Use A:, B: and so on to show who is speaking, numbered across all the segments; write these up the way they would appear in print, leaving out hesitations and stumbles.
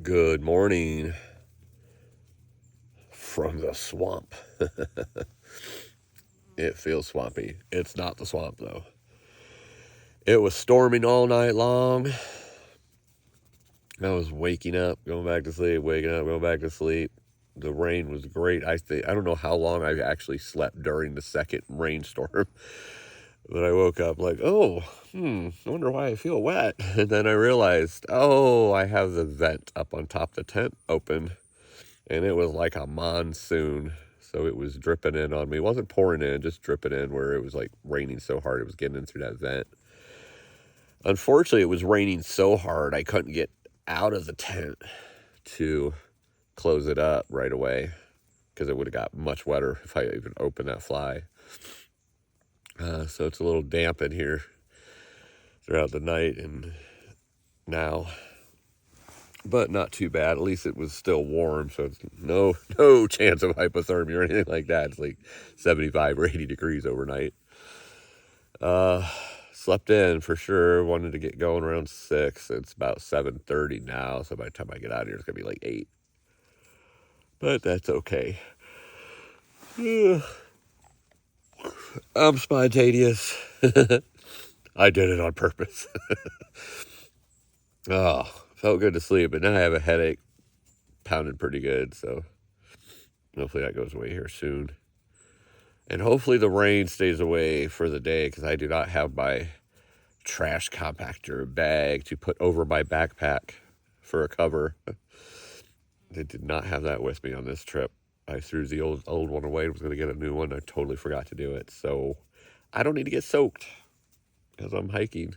A: Good morning from the swamp. It feels swampy. It's not the swamp, though. It was storming all night long. I was waking up, going back to sleep, waking up, going back to sleep. The rain was great. I don't know how long I actually slept during the second rainstorm. But I woke up like, I wonder why I feel wet. And then I realized, I have the vent up on top of the tent open. And it was like a monsoon. So it was dripping in on me. It wasn't pouring in, just dripping in where it was like raining so hard it was getting in through that vent. Unfortunately, it was raining so hard I couldn't get out of the tent to close it up right away because it would have got much wetter if I even opened that fly. So it's a little damp in here throughout the night and now, but not too bad. At least it was still warm, so it's no chance of hypothermia or anything like that. It's like 75 or 80 degrees overnight. Slept in for sure. Wanted to get going around 6. It's about 7:30 now, so by the time I get out of here, it's gonna be like 8. But that's okay. I'm spontaneous. I did it on purpose. Felt good to sleep, but now I have a headache, pounding pretty good, so hopefully that goes away here soon. And hopefully the rain stays away for the day, because I do not have my trash compactor bag to put over my backpack for a cover. I did not have that with me on this trip. I threw the old one away and was going to get a new one. I totally forgot to do it. So I don't need to get soaked as I'm hiking.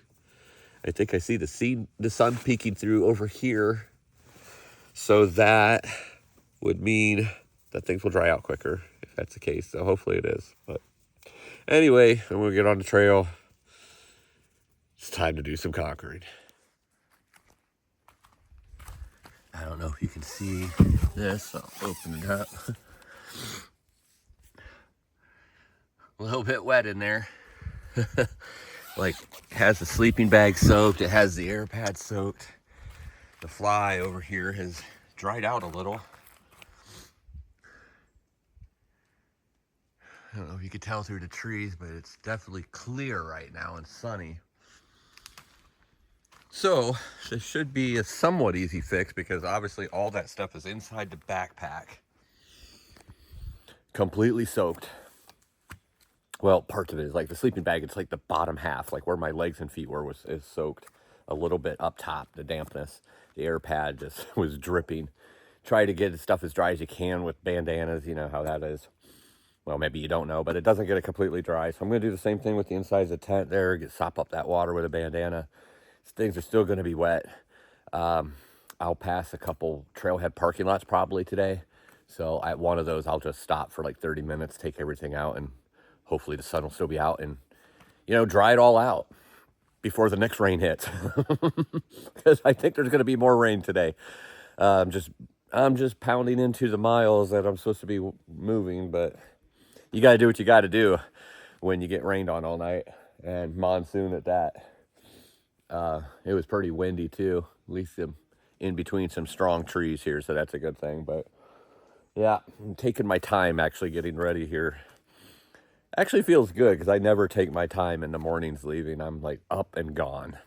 A: I think I see the sun peeking through over here. So that would mean that things will dry out quicker if that's the case. So hopefully it is. But anyway, I'm going to get on the trail. It's time to do some conquering. I don't know if you can see this. I'll open it up. A little bit wet in there. Like, has the sleeping bag soaked. It has the air pad soaked. The fly over here has dried out a little. I don't know if you can tell through the trees, but it's definitely clear right now and sunny. So this should be a somewhat easy fix because obviously all that stuff is inside the backpack. Completely soaked. Well, parts of it is like the sleeping bag. It's like the bottom half, like where my legs and feet were, is soaked a little bit up top, the dampness. The air pad just was dripping. Try to get the stuff as dry as you can with bandanas. You know how that is. Well, maybe you don't know, but it doesn't get it completely dry. So I'm going to do the same thing with the insides of the tent there. Sop up that water with a bandana. Things are still going to be wet. I'll pass a couple trailhead parking lots probably today. So at one of those, I'll just stop for like 30 minutes, take everything out, and hopefully the sun will still be out and, dry it all out before the next rain hits. Because I think there's going to be more rain today. I'm just pounding into the miles that I'm supposed to be moving, but you got to do what you got to do when you get rained on all night, and monsoon at that. It was pretty windy too, at least in between some strong trees here, so that's a good thing. But yeah, I'm taking my time actually getting ready here. Actually feels good because I never take my time in the mornings leaving. I'm like up and gone.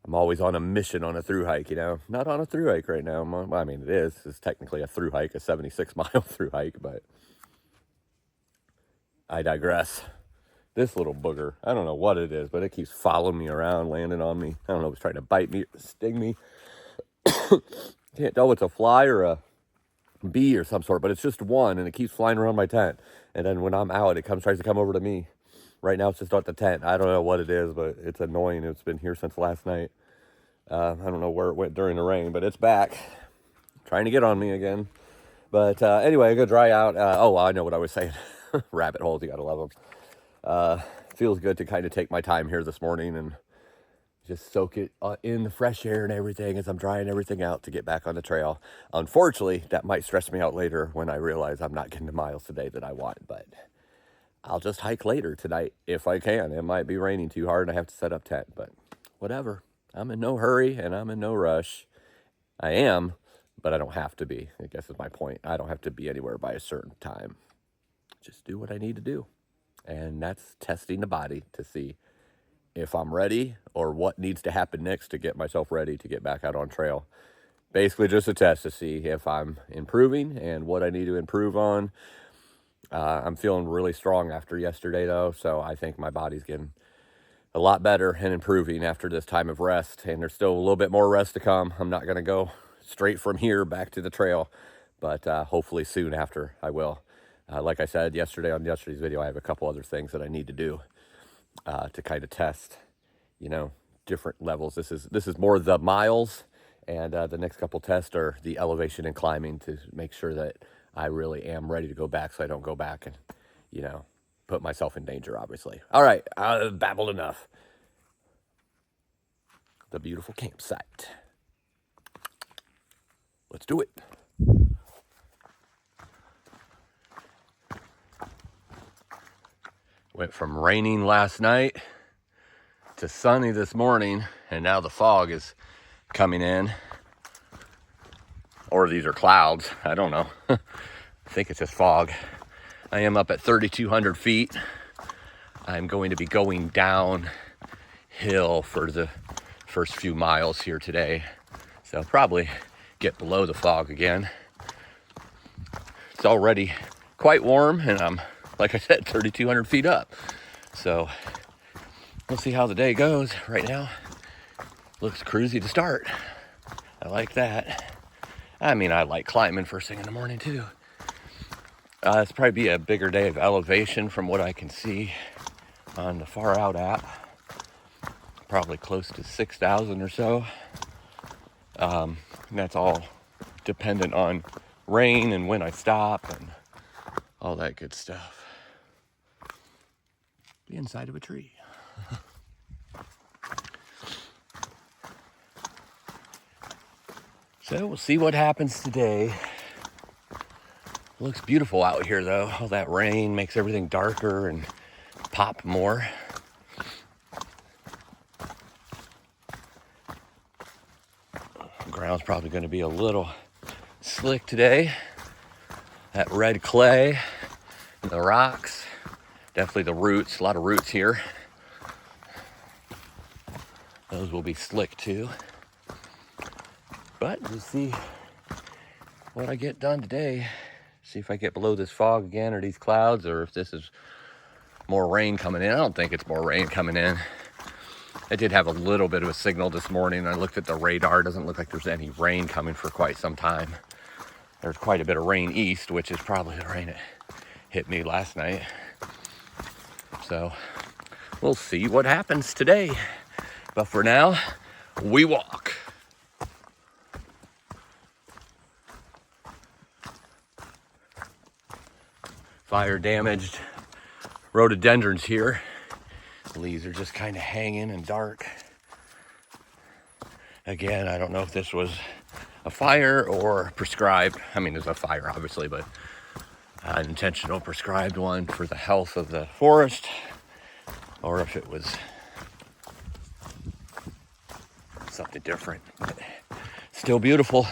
A: I'm always on a mission on a through-hike, Not on a through-hike right now. I mean, it is. It's technically a through-hike, a 76-mile through-hike, but I digress. This little booger, I don't know what it is, but it keeps following me around, landing on me. I don't know if it's trying to bite me or sting me. Can't tell if it's a fly or a bee or some sort, but it's just one, and it keeps flying around my tent. And then when I'm out, it tries to come over to me. Right now, it's just at the tent. I don't know what it is, but it's annoying. It's been here since last night. I don't know where it went during the rain, but it's back, trying to get on me again. But anyway, I go dry out. I know what I was saying. Rabbit holes, you gotta love them. Feels good to kind of take my time here this morning and just soak it in the fresh air and everything as I'm drying everything out to get back on the trail. Unfortunately, that might stress me out later when I realize I'm not getting the miles today that I want, but I'll just hike later tonight if I can. It might be raining too hard and I have to set up tent, but whatever. I'm in no hurry and I'm in no rush. I am, but I don't have to be, I guess is my point. I don't have to be anywhere by a certain time. Just do what I need to do. And that's testing the body to see if I'm ready or what needs to happen next to get myself ready to get back out on trail. Basically just a test to see if I'm improving and what I need to improve on. I'm feeling really strong after yesterday though, so I think my body's getting a lot better and improving after this time of rest, and there's still a little bit more rest to come. I'm not going to go straight from here back to the trail, but hopefully soon after I will. Like I said yesterday on yesterday's video, I have a couple other things that I need to do to kind of test, different levels. This is more the miles, and the next couple tests are the elevation and climbing to make sure that I really am ready to go back, so I don't go back and, put myself in danger, obviously. All right, I've babbled enough. The beautiful campsite. Let's do it. Went from raining last night to sunny this morning, and now the fog is coming in. Or these are clouds, I don't know. I think it's just fog. I am up at 3,200 feet. I'm going to be going downhill for the first few miles here today. So I'll probably get below the fog again. It's already quite warm, and I'm, like I said, 3,200 feet up. So we'll see how the day goes. Right now, looks cruisy to start. I like that. I mean, I like climbing first thing in the morning too. It's probably be a bigger day of elevation from what I can see on the Far Out app. Probably close to 6,000 or so. And that's all dependent on rain and when I stop and all that good stuff. The inside of a tree. So we'll see what happens today. Looks beautiful out here though. All that rain makes everything darker and pop more. The ground's probably going to be a little slick today. That red clay, the rocks, definitely the roots, a lot of roots here. Those will be slick too. But we'll see what I get done today. See if I get below this fog again or these clouds, or if this is more rain coming in. I don't think it's more rain coming in. I did have a little bit of a signal this morning. I looked at the radar. It doesn't look like there's any rain coming for quite some time. There's quite a bit of rain east, which is probably the rain that hit me last night. So we'll see what happens today. But for now, we walk. Fire damaged rhododendrons here. The leaves are just kind of hanging and dark. Again, I don't know if this was a fire or prescribed. I mean, there's a fire obviously, but an intentional prescribed one for the health of the forest, or if it was something different. But still beautiful.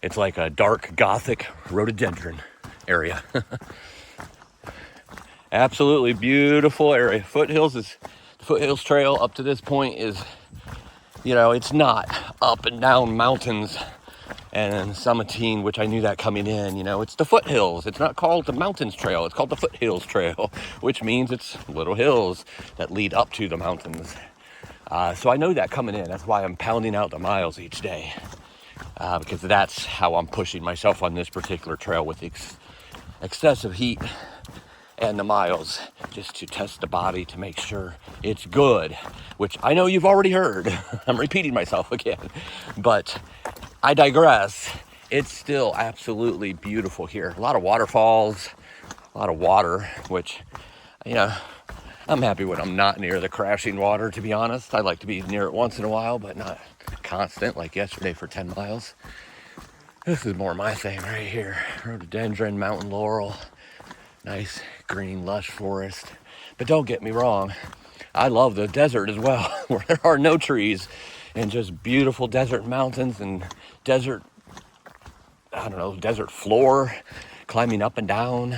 A: It's like a dark Gothic rhododendron area. Absolutely beautiful area. Foothills Trail up to this point is, it's not up and down mountains and summiting, which I knew that coming in. It's the foothills. It's not called the Mountains Trail. It's called the Foothills Trail, which means it's little hills that lead up to the mountains. So I know that coming in. That's why I'm pounding out the miles each day, because that's how I'm pushing myself on this particular trail with excessive heat and the miles, just to test the body to make sure it's good, which I know you've already heard. I'm repeating myself again, but I digress. It's still absolutely beautiful here. A lot of waterfalls, a lot of water, which, I'm happy when I'm not near the crashing water, to be honest. I like to be near it once in a while, but not constant, like yesterday for 10 miles. This is more my thing right here. Rhododendron, mountain laurel, nice green lush forest. But don't get me wrong, I love the desert as well, where there are no trees and just beautiful desert mountains and desert, I don't know, desert floor, climbing up and down.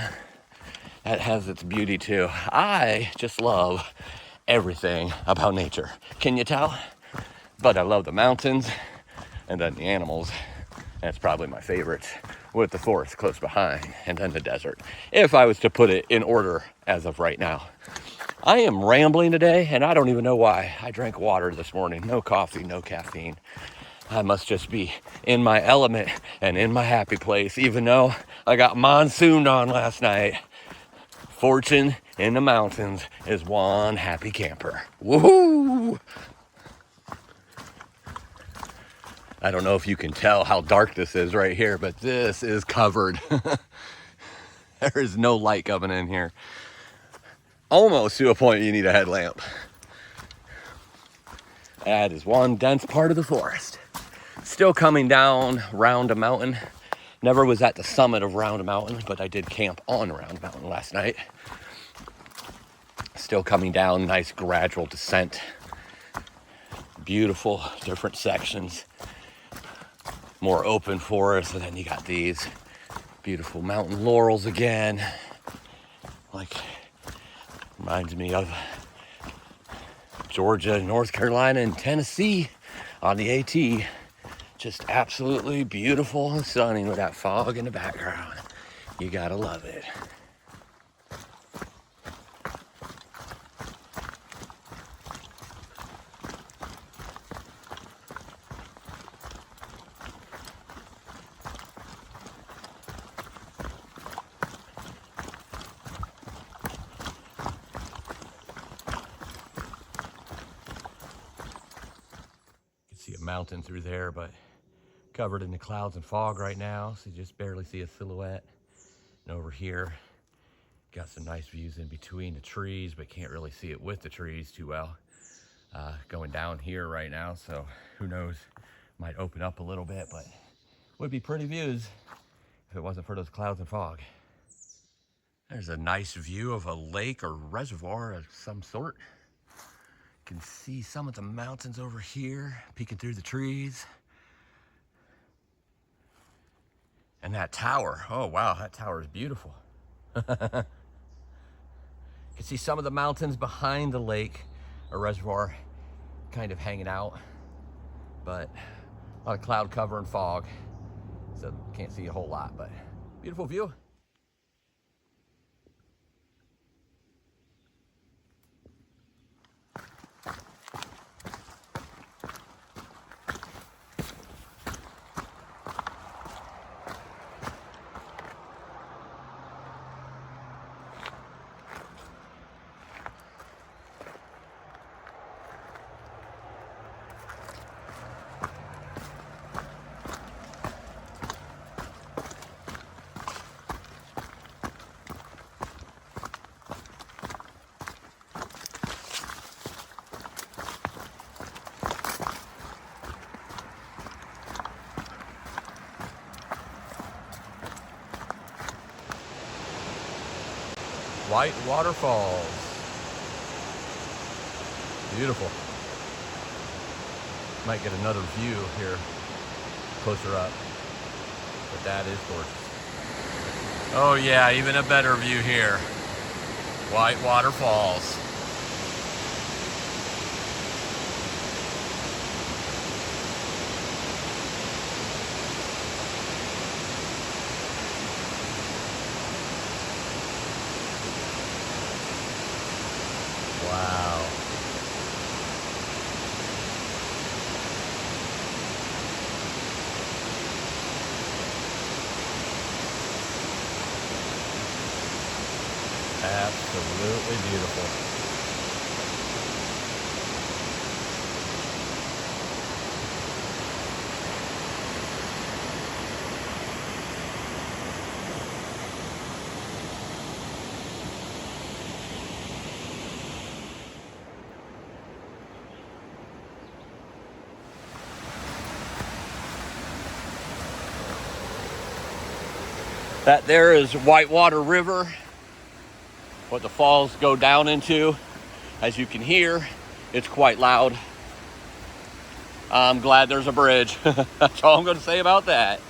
A: That has its beauty too. I just love everything about nature. Can you tell? But I love the mountains and then the animals. That's probably my favorite, with the forest close behind and then the desert, if I was to put it in order as of right now. I am rambling today, and I don't even know why. I drank water this morning. No coffee, no caffeine. I must just be in my element and in my happy place, even though I got monsooned on last night. Fortune in the mountains is one happy camper. Woohoo! I don't know if you can tell how dark this is right here, but this is covered. There is no light coming in here. Almost to a point you need a headlamp. That is one dense part of the forest. Still coming down Round Mountain. Never was at the summit of Round Mountain, but I did camp on Round Mountain last night. Still coming down, nice gradual descent. Beautiful, different sections. More open forest, and then you got these beautiful mountain laurels again. Like, reminds me of Georgia, North Carolina, and Tennessee on the AT. Just absolutely beautiful and stunning with that fog in the background. You gotta love it. See a mountain through there, but covered in the clouds and fog right now, so you just barely see a silhouette. And over here, got some nice views in between the trees, but can't really see it with the trees too well. Going down here right now, so who knows, might open up a little bit, but would be pretty views if it wasn't for those clouds and fog. There's a nice view of a lake or reservoir of some sort. Can see some of the mountains over here, peeking through the trees. And that tower, oh wow, that tower is beautiful. You can see some of the mountains behind the lake or reservoir kind of hanging out, but a lot of cloud cover and fog, so can't see a whole lot, but beautiful view. White Waterfalls. Beautiful. Might get another view here closer up, but that is gorgeous. Oh yeah, even a better view here. White Waterfalls. Wow. Absolutely beautiful. That there is Whitewater River, what the falls go down into. As you can hear, it's quite loud. I'm glad there's a bridge. That's all I'm going to say about that.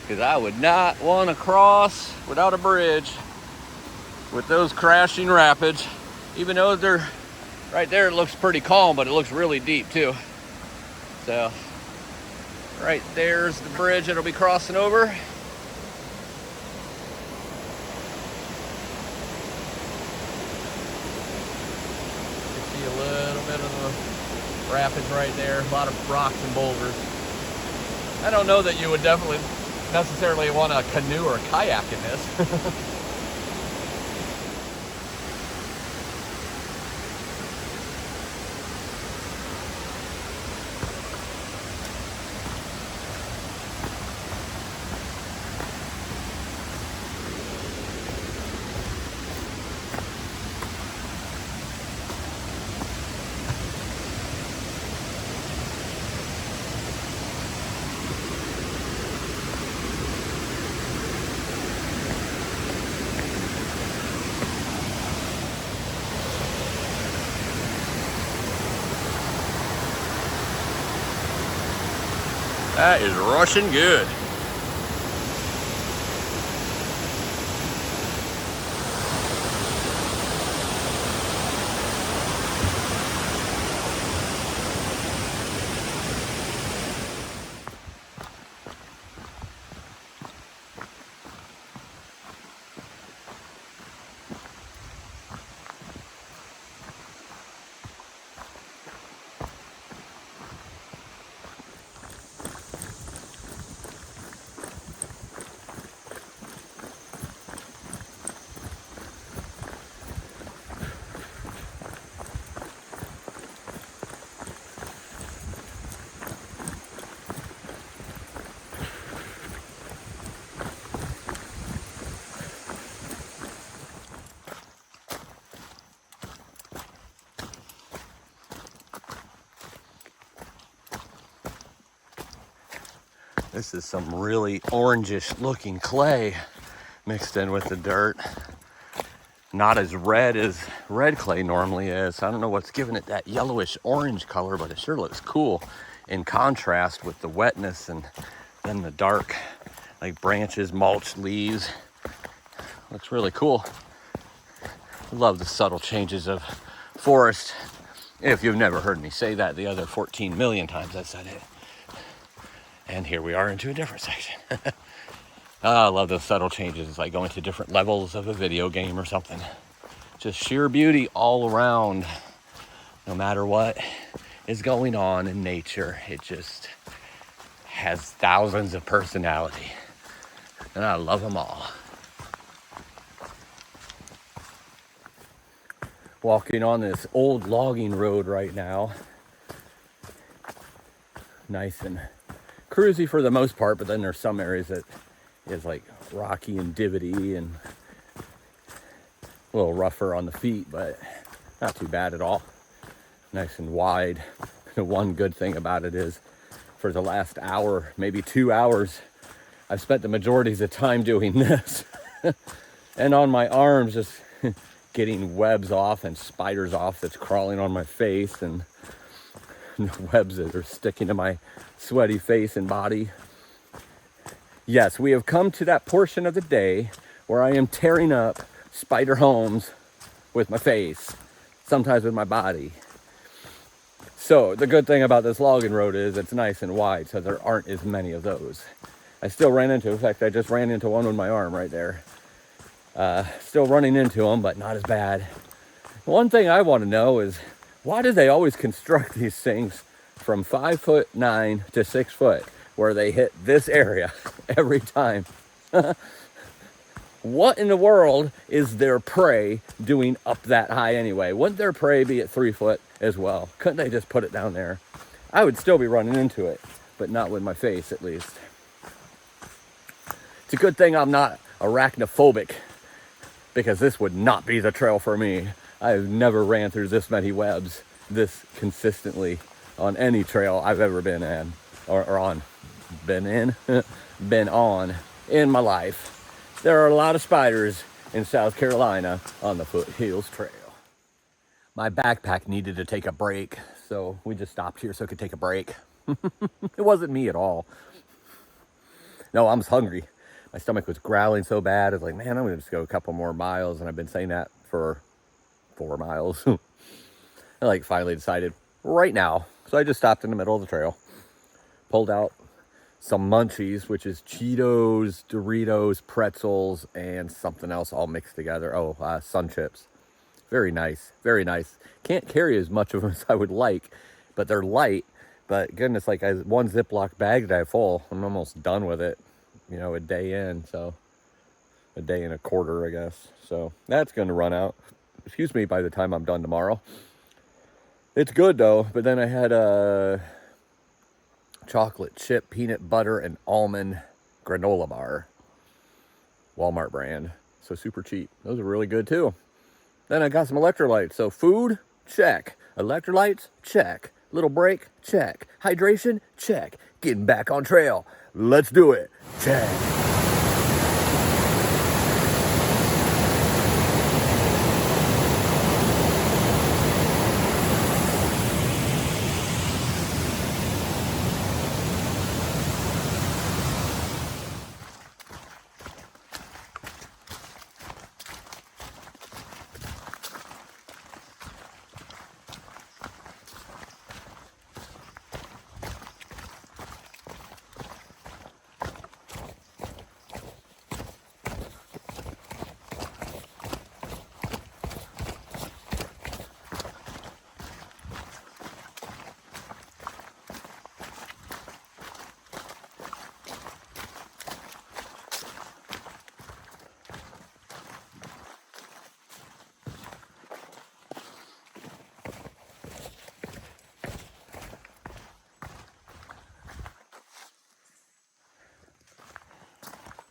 A: Because I would not want to cross without a bridge with those crashing rapids. Even though they're right there, it looks pretty calm, but it looks really deep too. So right there's the bridge it'll be crossing over. You see a little bit of the rapids right there, a lot of rocks and boulders. I don't know that you would definitely necessarily want a canoe or a kayak in this. That is rushing good. This is some really orangish looking clay mixed in with the dirt. Not as red as red clay normally is. I don't know what's giving it that yellowish orange color, but it sure looks cool in contrast with the wetness and then the dark, like branches, mulch, leaves. Looks really cool. I love the subtle changes of forest. If you've never heard me say that the other 14 million times I said it. And here we are into a different section. I love those subtle changes. It's like going to different levels of a video game or something. Just sheer beauty all around. No matter what is going on in nature, it just has thousands of personality. And I love them all. Walking on this old logging road right now. Nice and cruisy for the most part, but then there's some areas that is like rocky and divotty and a little rougher on the feet, but not too bad at all. Nice and wide. The one good thing about it is for the last hour, maybe 2 hours, I've spent the majority of the time doing this. And on my arms, just getting webs off and spiders off that's crawling on my face, and webs that are sticking to my sweaty face and body. Yes, we have come to that portion of the day where I am tearing up spider homes with my face, sometimes with my body. So the good thing about this logging road is it's nice and wide, so there aren't as many of those. I still ran into, in fact, I just ran into one with my arm right there. Still running into them, but not as bad. One thing I want to know is, why do they always construct these things from 5'9" to 6 foot, where they hit this area every time? What in the world is their prey doing up that high anyway? Wouldn't their prey be at 3 foot as well? Couldn't they just put it down there? I would still be running into it, but not with my face at least. It's a good thing I'm not arachnophobic, because this would not be the trail for me. I've never ran through this many webs this consistently on any trail I've ever been in, or on, been on in my life. There are a lot of spiders in South Carolina on the Foothills Trail. My backpack needed to take a break, so we just stopped here so I could take a break. It wasn't me at all. No, I was hungry. My stomach was growling so bad. I was like, man, I'm going to just go a couple more miles. And I've been saying that for 4 miles. I like finally decided right now. So I just stopped in the middle of the trail, pulled out some munchies, which is Cheetos, Doritos, pretzels, and something else all mixed together. Oh, Sun Chips. Very nice. Very nice. Can't carry as much of them as I would like, but they're light. But goodness, like one Ziploc bag that I full, I'm almost done with it, you know, a day in. So a day and a quarter, I guess. So that's going to run out. Excuse me, by the time I'm done tomorrow. It's good though. But then I had a chocolate chip, peanut butter, and almond granola bar. Walmart brand. So super cheap. Those are really good too. Then I got some electrolytes. So food, check. Electrolytes, check. Little break, check. Hydration, check. Getting back on trail. Let's do it. Check.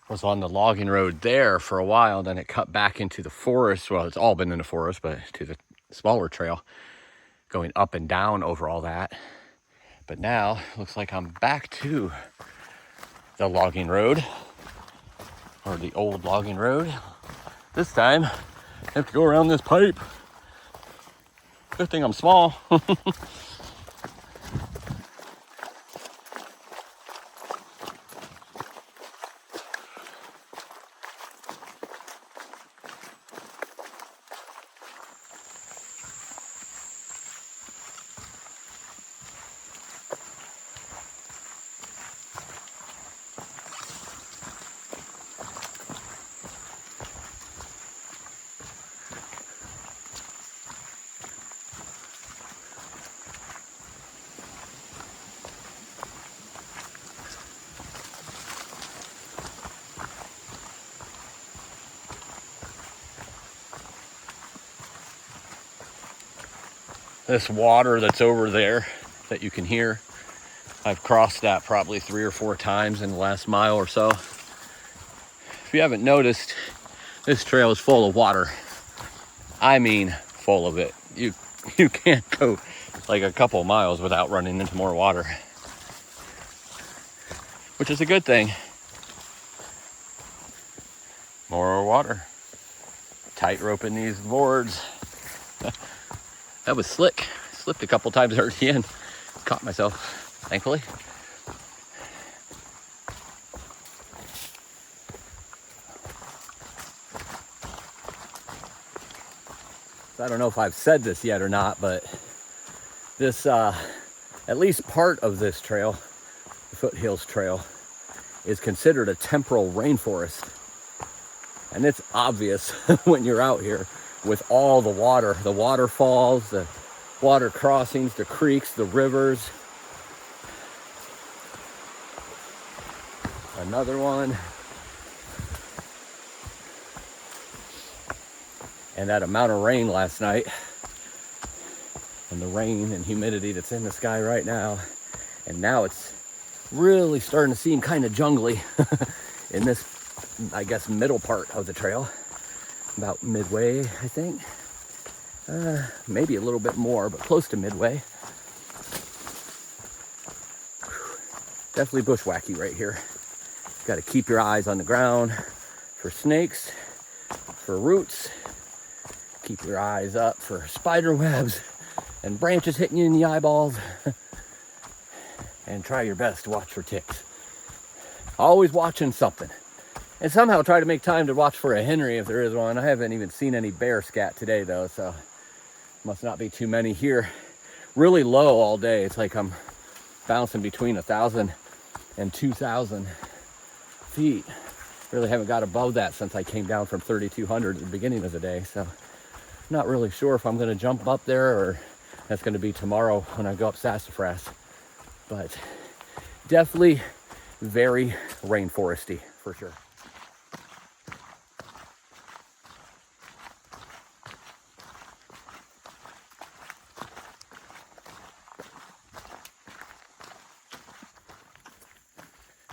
A: Was on the logging road there for a while, then it cut back into the forest. Well, it's all been in the forest, but to the smaller trail, going up and down over all that. But now looks like I'm back to the logging road, or the old logging road. This time I have to go around this pipe. Good thing I'm small. This water that's over there that you can hear, I've crossed that probably 3 or 4 times in the last mile or so. If you haven't noticed, this trail is full of water. I mean, full of it. You can't go like a couple of miles without running into more water, which is a good thing. More water. Tight roping these boards. That was slick. Slipped a couple times at the end. Caught myself, thankfully. I don't know if I've said this yet or not, but this, at least part of this trail, the Foothills Trail, is considered a temporal rainforest. And it's obvious when you're out here with all the water, the waterfalls, the water crossings, the creeks, the rivers. Another one. And that amount of rain last night, and the rain and humidity that's in the sky right now. And now it's really starting to seem kind of jungly in this, I guess, middle part of the trail. About midway, I think. Maybe a little bit more, but close to midway. Definitely bushwhacky right here. Got to keep your eyes on the ground for snakes, for roots. Keep your eyes up for spider webs and branches hitting you in the eyeballs. And try your best to watch for ticks. Always watching something. And somehow try to make time to watch for a Henry if there is one. I haven't even seen any bear scat today though, so must not be too many here. Really low all day. It's like I'm bouncing between 1,000 and 2,000 feet. Really haven't got above that since I came down from 3,200 at the beginning of the day. So not really sure if I'm going to jump up there or that's going to be tomorrow when I go up Sassafras. But definitely very rainforesty for sure.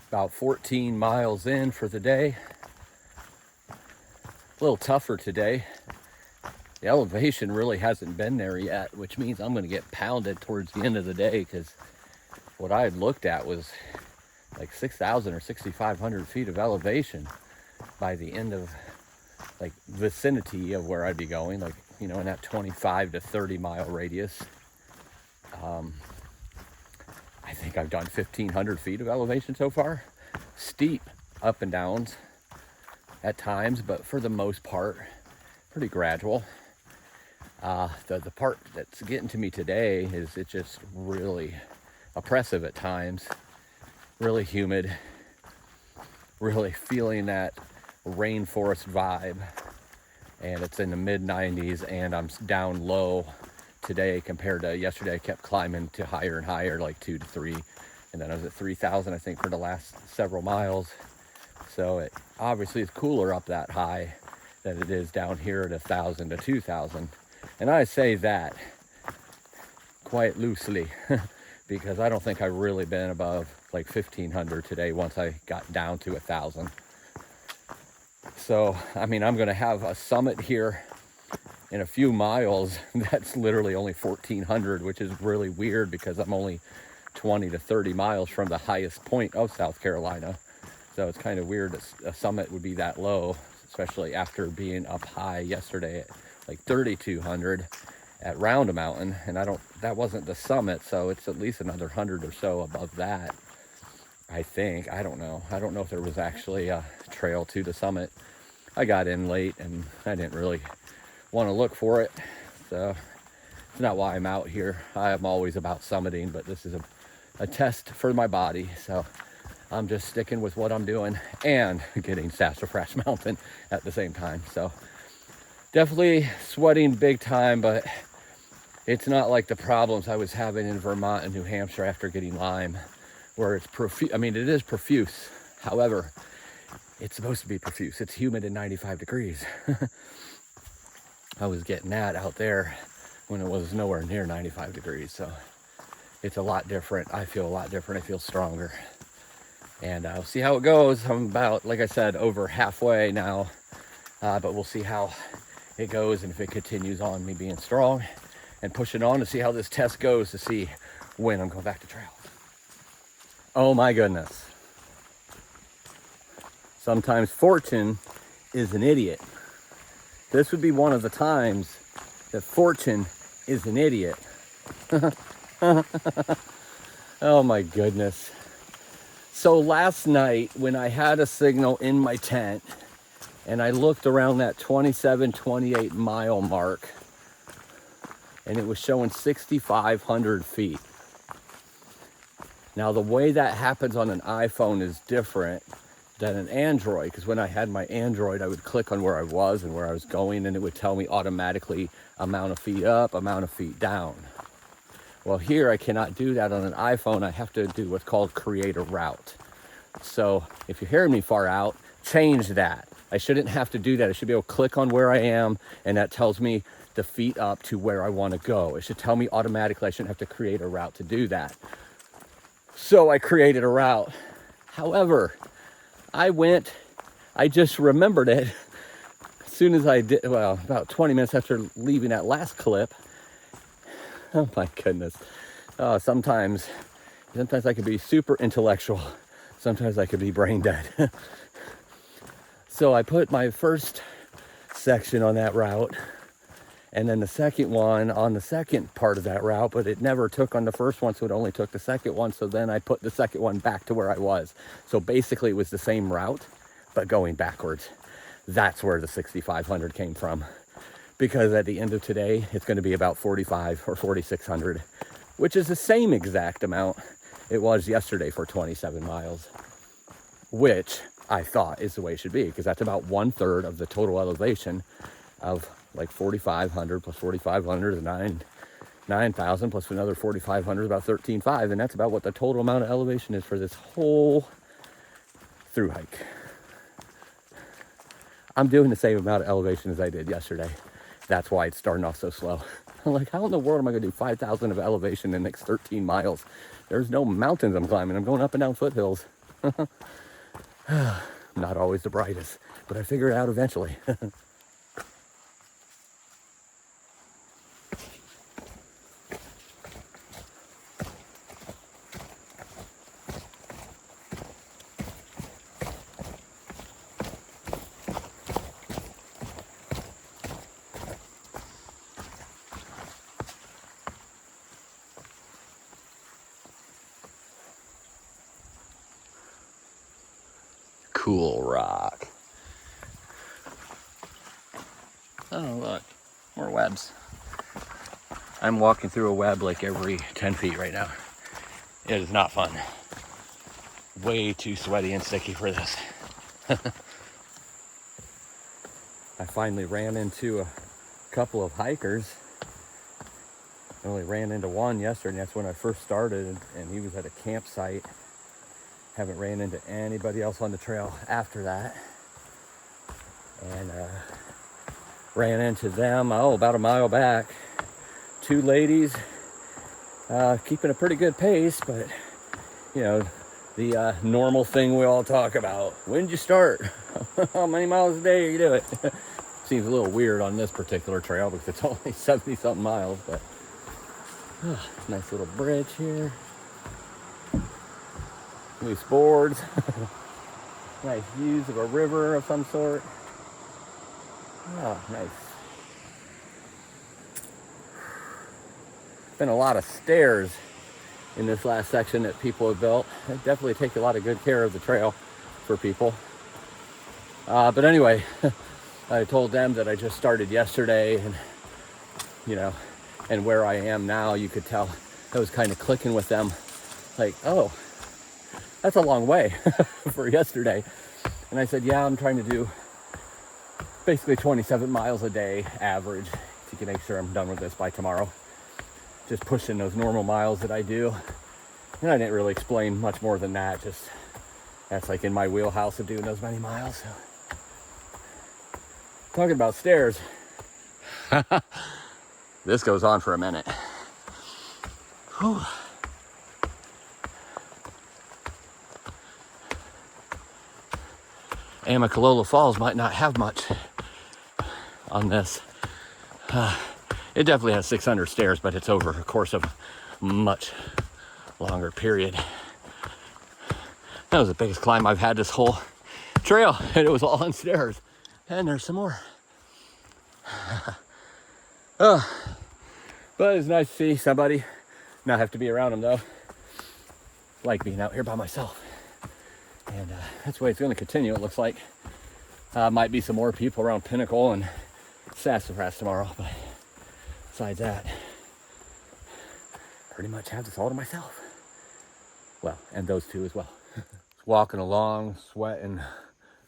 A: About 14 miles in for the day. A little tougher today. The elevation really hasn't been there yet, which means I'm going to get pounded towards the end of the day because what I had looked at was like 6,000 or 6,500 feet of elevation by the end of like vicinity of where I'd be going, like, you know, in that 25 to 30 mile radius. I think I've done 1,500 feet of elevation so far. Steep up and downs at times, but for the most part, pretty gradual. The part that's getting to me today is it's just really oppressive at times, really humid, really feeling that rainforest vibe, and it's in the mid 90s and I'm down low today compared to yesterday. I kept climbing to higher and higher, like 2 to 3, and then I was at 3,000 I think for the last several miles. So it obviously is cooler up that high than it is down here at 1,000 to 2,000, and I say that quite loosely because I don't think I've really been above like 1,500 today once I got down to 1,000. So, I mean, I'm going to have a summit here in a few miles that's literally only 1,400, which is really weird because I'm only 20 to 30 miles from the highest point of South Carolina. So it's kind of weird that a summit would be that low, especially after being up high yesterday at like 3,200 at Round Mountain, and that wasn't the summit, so it's at least another 100 or so above that, I think. I don't know if there was actually a trail to the summit. I got in late and I didn't really want to look for it, so it's not why I'm out here. I am always about summiting, but this is a test for my body, so I'm just sticking with what I'm doing and getting Sassafras Mountain at the same time. So definitely sweating big time, but it's not like the problems I was having in Vermont and New Hampshire after getting Lyme, where it's profuse. I mean, it is profuse. However, it's supposed to be profuse. It's humid and 95 degrees. I was getting that out there when it was nowhere near 95 degrees. So it's a lot different. I feel a lot different. I feel stronger. And we'll see how it goes. I'm about, like I said, over halfway now. But we'll see how it goes and if it continues on me being strong and pushing on to see how this test goes to see when I'm going back to trail. Oh my goodness. Sometimes fortune is an idiot. This would be one of the times that fortune is an idiot. Oh my goodness. So last night when I had a signal in my tent and I looked around that 27, 28 mile mark and it was showing 6,500 feet. Now the way that happens on an iPhone is different than an Android, because when I had my Android, I would click on where I was and where I was going and it would tell me automatically amount of feet up, amount of feet down. Well, here I cannot do that on an iPhone. I have to do what's called create a route. So if you're hearing me far out, change that. I shouldn't have to do that. I should be able to click on where I am and that tells me the feet up to where I want to go. It should tell me automatically. I shouldn't have to create a route to do that. So I created a route. However, I just remembered it as soon as I did, well, about 20 minutes after leaving that last clip. Oh my goodness. Sometimes I could be super intellectual. Sometimes I could be brain dead. So I put my first section on that route And then the second one on the second part of that route, but it never took on the first one, so it only took the second one. So then I put the second one back to where I was. So basically it was the same route, but going backwards. That's where the 6,500 came from. Because at the end of today, it's going to be about 45 or 4,600, which is the same exact amount it was yesterday for 27 miles, which I thought is the way it should be, because that's about 1/3 of the total elevation of like 4,500 plus 4,500 is 9,000 plus another 4,500 is about 13,500, and that's about what the total amount of elevation is for this whole through hike. I'm doing the same amount of elevation as I did yesterday. That's why it's starting off so slow. I'm like, how in the world am I going to do 5,000 of elevation in the next 13 miles? There's no mountains I'm climbing. I'm going up and down foothills. Not always the brightest, but I figure it out eventually. Cool rock. Oh, look, more webs. I'm walking through a web like every 10 feet right now. It is not fun. Way too sweaty and sticky for this. I finally ran into a couple of hikers. I only ran into one yesterday, and that's when I first started, and he was at a campsite. Haven't ran into anybody else on the trail after that. And ran into them, about a mile back. Two ladies, keeping a pretty good pace, but you know, the normal thing we all talk about. When did you start? How many miles a day are you doing? Seems a little weird on this particular trail because it's only 70 something miles, but nice little bridge here. Loose boards. Nice views of a river of some sort. Oh, nice. Been a lot of stairs in this last section that people have built. They definitely take a lot of good care of the trail for people. But anyway, I told them that I just started yesterday, and you know, and where I am now, you could tell I was kind of clicking with them, like, oh, that's a long way for yesterday. And I said, yeah, I'm trying to do basically 27 miles a day average to make sure I'm done with this by tomorrow. Just pushing those normal miles that I do. And I didn't really explain much more than that. Just that's like in my wheelhouse of doing those many miles. So. Talking about stairs. This goes on for a minute. Whew. Amicalola Falls might not have much on this. It definitely has 600 stairs, but it's over a course of a much longer period. That was the biggest climb I've had this whole trail, and it was all on stairs. And there's some more. But it's nice to see somebody, not have to be around them though. Like being out here by myself. And that's the way it's going to continue, it looks like. Might be some more people around Pinnacle and Sassafras tomorrow, but besides that, pretty much have this all to myself. Well, and those two as well. Walking along, sweating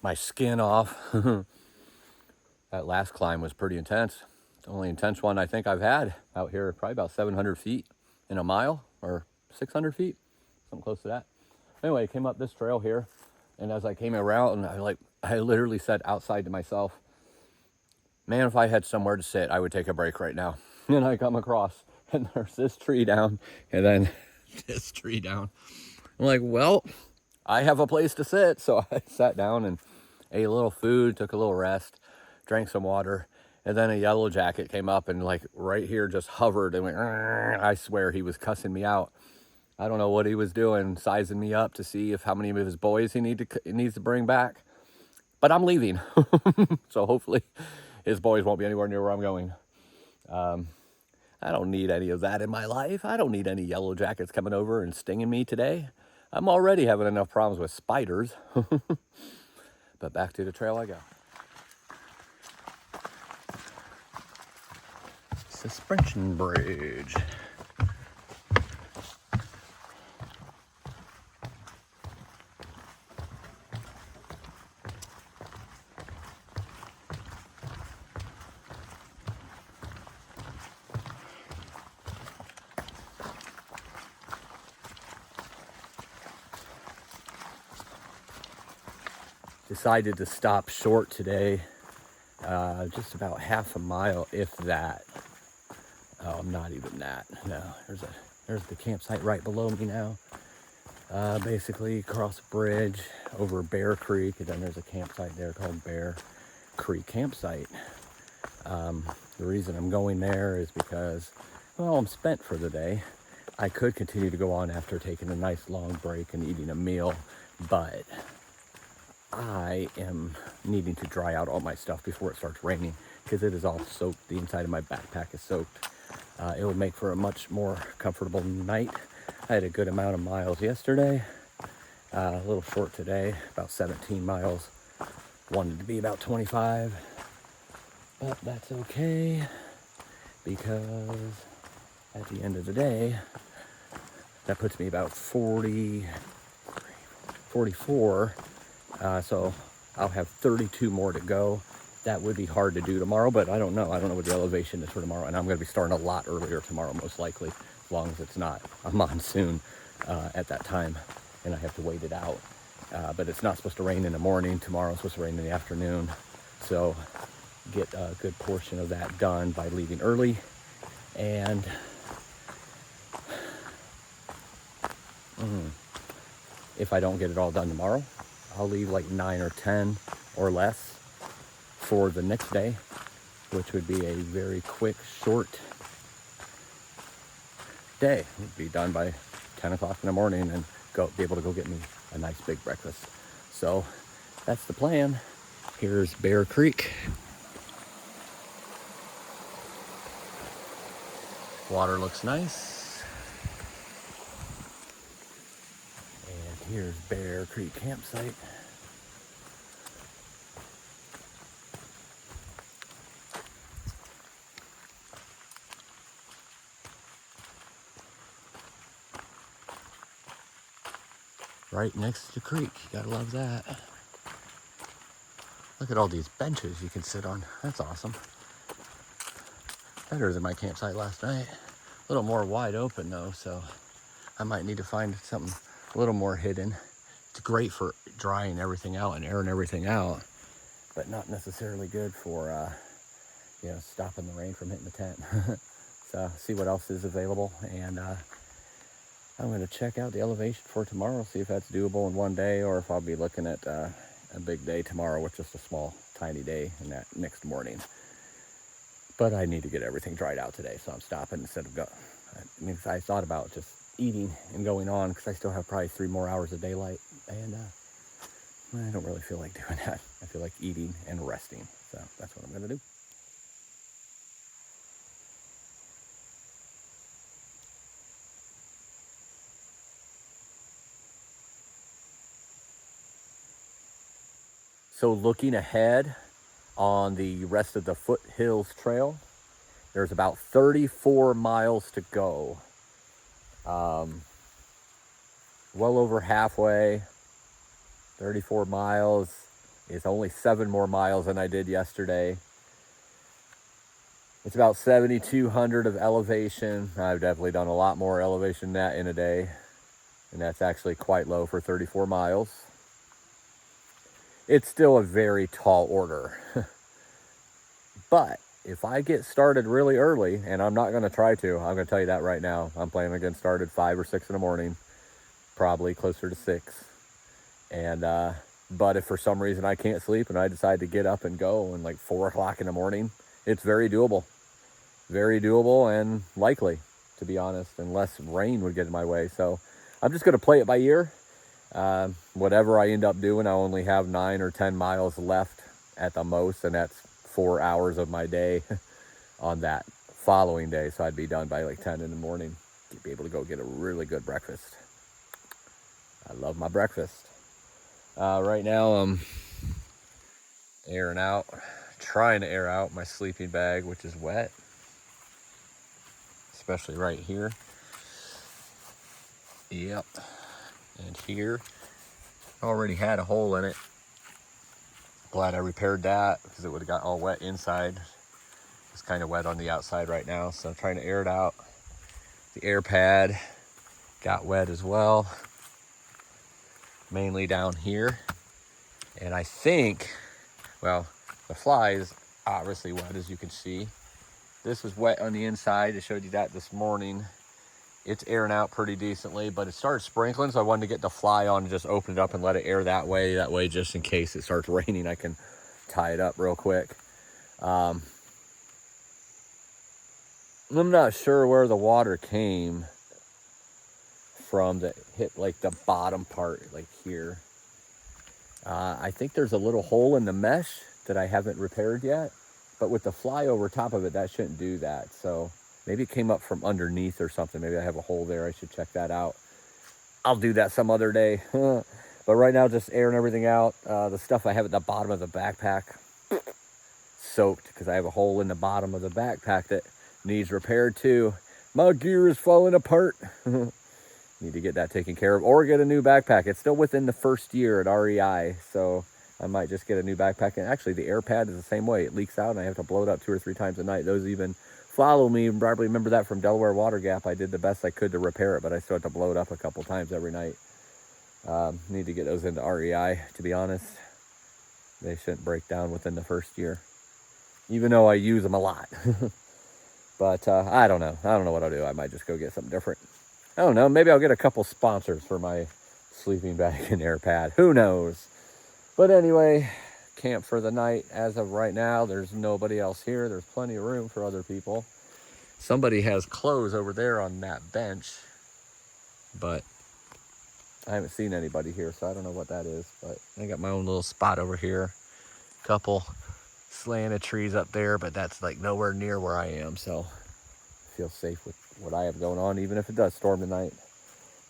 A: my skin off. That last climb was pretty intense. The only intense one I think I've had out here, probably about 700 feet in a mile, or 600 feet, something close to that. Anyway, I came up this trail here, and as I came around, I literally said outside to myself, man, if I had somewhere to sit, I would take a break right now. And I come across, and there's this tree down, and then this tree down. I'm like, well, I have a place to sit. So I sat down and ate a little food, took a little rest, drank some water, and then a yellow jacket came up and like right here just hovered and went, I swear he was cussing me out. I don't know what he was doing, sizing me up to see if how many of his boys he needs to bring back. But I'm leaving. So hopefully his boys won't be anywhere near where I'm going. I don't need any of that in my life. I don't need any yellow jackets coming over and stinging me today. I'm already having enough problems with spiders. But back to the trail I go. Suspension bridge. Decided to stop short today, just about half a mile, if that. Oh, not even that. No, there's the campsite right below me now. Basically across a bridge over Bear Creek, and then there's a campsite there called Bear Creek Campsite. The reason I'm going there is because, well, I'm spent for the day. I could continue to go on after taking a nice long break and eating a meal, but I am needing to dry out all my stuff before it starts raining because it is all soaked. The inside of my backpack is soaked. It will make for a much more comfortable night. I had a good amount of miles yesterday, a little short today, about 17 miles. Wanted to be about 25, but that's okay because at the end of the day, that puts me about 44. So I'll have 32 more to go. That would be hard to do tomorrow, but I don't know. I don't know what the elevation is for tomorrow. And I'm going to be starting a lot earlier tomorrow, most likely, as long as it's not a monsoon at that time and I have to wait it out. But it's not supposed to rain in the morning. Tomorrow it's supposed to rain in the afternoon. So get a good portion of that done by leaving early. And if I don't get it all done tomorrow, I'll leave like 9 or 10 or less for the next day, which would be a very quick, short day. It'd be done by 10 o'clock in the morning and be able to go get me a nice big breakfast. So that's the plan. Here's Bear Creek. Water looks nice. And here's Bear Creek Campsite. Right next to the creek. You gotta love that. Look at all these benches you can sit on. That's awesome. Better than my campsite last night. A little more wide open though, so I might need to find something a little more hidden. It's great for drying everything out and airing everything out, but not necessarily good for stopping the rain from hitting the tent. So see what else is available, and I'm going to check out the elevation for tomorrow, see if that's doable in one day, or if I'll be looking at a big day tomorrow with just a small, tiny day in that next morning. But I need to get everything dried out today, so I'm stopping instead of I thought about just eating and going on because I still have probably 3 more hours of daylight, and I don't really feel like doing that. I feel like eating and resting, so that's what I'm going to do. So looking ahead on the rest of the Foothills Trail, there's about 34 miles to go. Well over halfway. 34 miles is only 7 more miles than I did yesterday. It's about 7,200 of elevation. I've definitely done a lot more elevation than that in a day, and that's actually quite low for 34 miles. It's still a very tall order. But if I get started really early, and I'm not going to try to, I'm going to tell you that right now. I'm planning on getting started 5 or 6 in the morning, probably closer to 6. And, but if for some reason I can't sleep and I decide to get up and go and like 4 o'clock in the morning, it's very doable. Very doable and likely, to be honest, unless rain would get in my way. So I'm just going to play it by ear. Whatever I end up doing, I only have 9 or 10 miles left at the most, and that's 4 hours of my day on that following day, so I'd be done by like 10 in the morning to be able to go get a really good breakfast. I love my breakfast. Right now I'm airing out, trying to air out my sleeping bag, which is wet, especially right here. Yep. And here, already had a hole in it. Glad I repaired that because it would have got all wet inside. It's kind of wet on the outside right now, so I'm trying to air it out. The air pad got wet as well, mainly down here. And I think, well, the fly is obviously wet, as you can see. This was wet on the inside. I showed you that this morning. It's airing out pretty decently, but it started sprinkling, so I wanted to get the fly on and just open it up and let it air that way. That way, just in case it starts raining, I can tie it up real quick. I'm not sure where the water came from that hit like the bottom part, like here. I think there's a little hole in the mesh that I haven't repaired yet, but with the fly over top of it, that shouldn't do that. So maybe it came up from underneath or something. Maybe I have a hole there. I should check that out. I'll do that some other day. But right now, just airing everything out. The stuff I have at the bottom of the backpack, soaked because I have a hole in the bottom of the backpack that needs repaired too. My gear is falling apart. Need to get that taken care of or get a new backpack. It's still within the first year at REI, so I might just get a new backpack. And actually, the air pad is the same way. It leaks out, and I have to blow it up 2 or 3 times a night. Those even follow me probably remember that from Delaware Water Gap. I did the best I could to repair it, but I still have to blow it up a couple times every night. Need to get those into REI, to be honest. They shouldn't break down within the first year, even though I use them a lot. But I don't know. I don't know what I'll do. I might just go get something different. I don't know. Maybe I'll get a couple sponsors for my sleeping bag and air pad. Who knows? But anyway, camp for the night. As of right now, there's nobody else here. There's plenty of room for other people. Somebody has clothes over there on that bench, but I haven't seen anybody here, so I don't know what that is. But I got my own little spot over here. Couple slanted trees up there, but that's like nowhere near where I am, so I feel safe with what I have going on, even if it does storm tonight.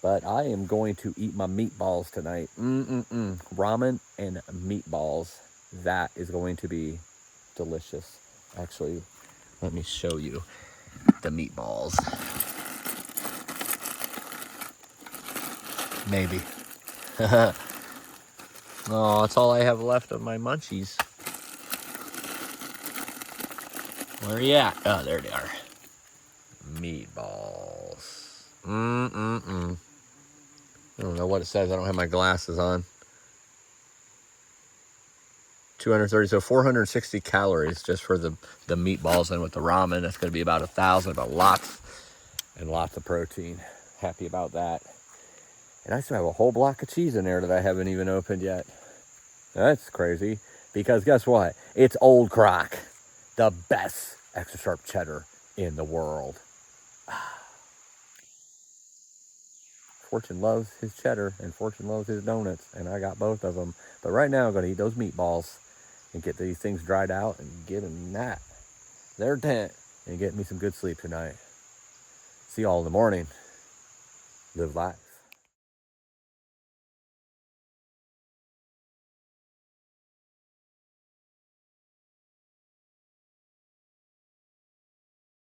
A: But I am going to eat my meatballs tonight. Ramen and meatballs. That is going to be delicious. Actually, let me show you the meatballs. Maybe. Oh, that's all I have left of my munchies. Where are you at? Oh, there they are. Meatballs. I don't know what it says. I don't have my glasses on. 230, so 460 calories just for the meatballs, and with the ramen, that's going to be about 1,000, but lots and lots of protein. Happy about that. And I still have a whole block of cheese in there that I haven't even opened yet. That's crazy, because guess what? It's Old Crock, the best extra sharp cheddar in the world. Fortune loves his cheddar, and Fortune loves his donuts, and I got both of them. But right now, I'm going to eat those meatballs and get these things dried out and get in their tent and get me some good sleep tonight. See y'all in the morning. Live life.